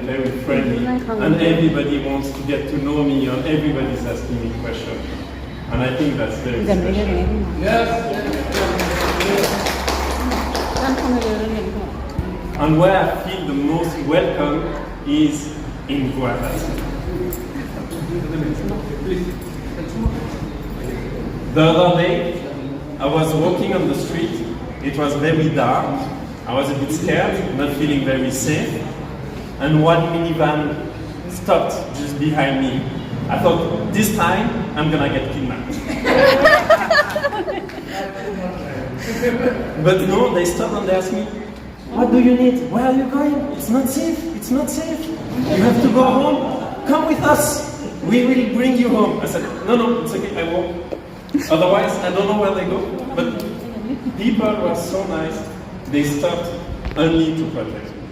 very friendly, and everybody wants to get to know me, and everybody's asking me questions. And I think that's very special. And where I feel the most welcome is in Guadalajara. The other day, I was walking on the street. It was very dark. I was a bit scared, not feeling very safe. And one minivan stopped just behind me. I thought, this time, I'm gonna get kidnapped. But no, they stopped and they asked me, what do you need? Where are you going? It's not safe. It's not safe. You have to go home. Come with us. We will bring you home. I said, no, it's okay, I won't. Otherwise, I don't know where they go. But people were so nice. They stopped only to protect me.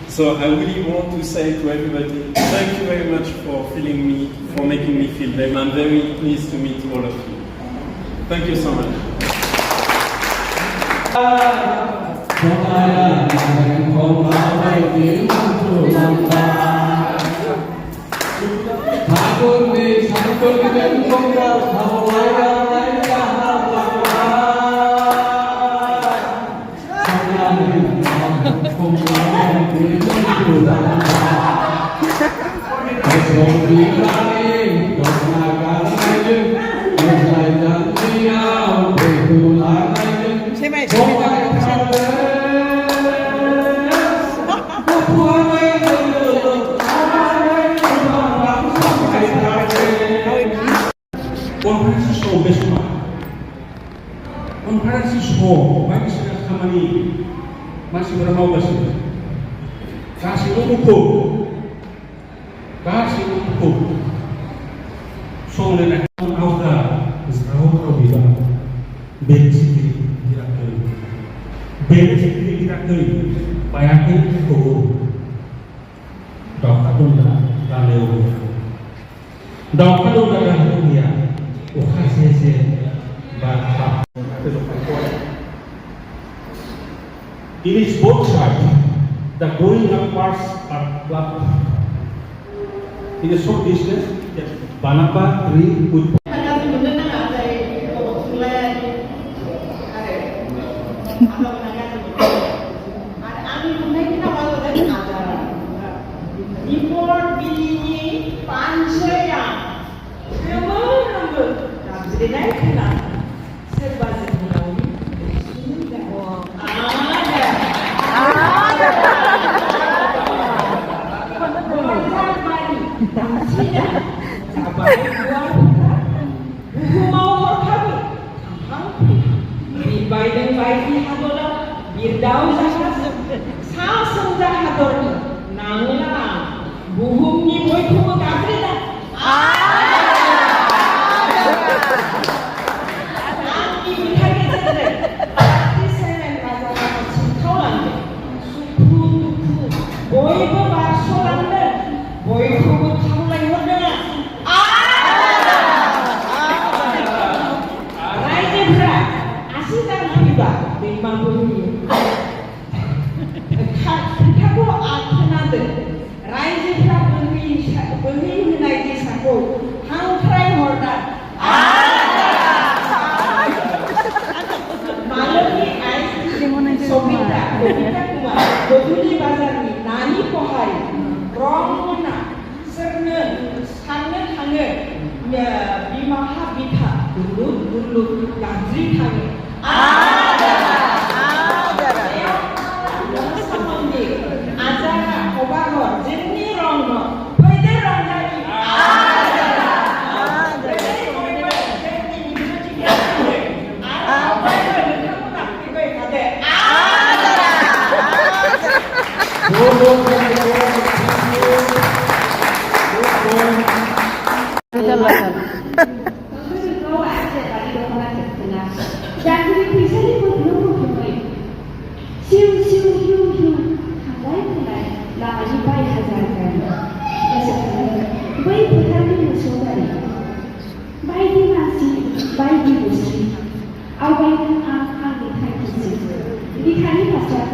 So I really want to say to everybody, thank you very much for feeling me, for making me feel them. I'm very pleased to meet all of you. Thank you so much. Konferensi besok, konferensi show, bagian kamani masih bermau kasih, kasih ukur, show lena Adda, Israel biba, benci tidak kiri, bayangkan ukur, dokter pun dah lewat, dokter pun dah lewat. It is both sides. The growing up parts are flat. In a short distance, Banapa tree would. Awalnya akan dikaitkan. Dikali pasal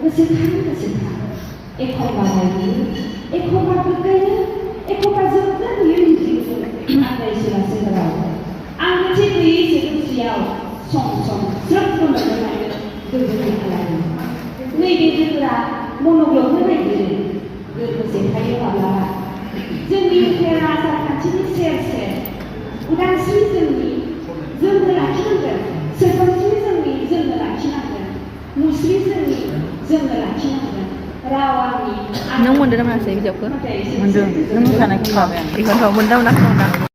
गोसोखां एखमबा बायदि एखमबा गोग्गायो एखमबा जोबोद मिजिंजों आंनि सोलासोराव आं मोनसे गैयै सोदोमस्रियाव सम स्रोब गोमोरनानै गोजोन खालामो नैबे जोंहा मन'ग्लबनो नागिरो गोरबोसे थायो माब्लाबा जोंनि उफेरा आसारखान्थिनि सेर सेर उदांस्रि जोंनो लाखिनांगोन सोदोमस्रि जोंनो लाखिनांगोन मुस्रि जोंनो लाखिनांगोन राव आंनि नों मोनदों ना मोनासै बिजाबखौ मोनदों नों मोसानायखौ माबाया बेखौनोथ' मोनदों ना मोनाखै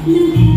you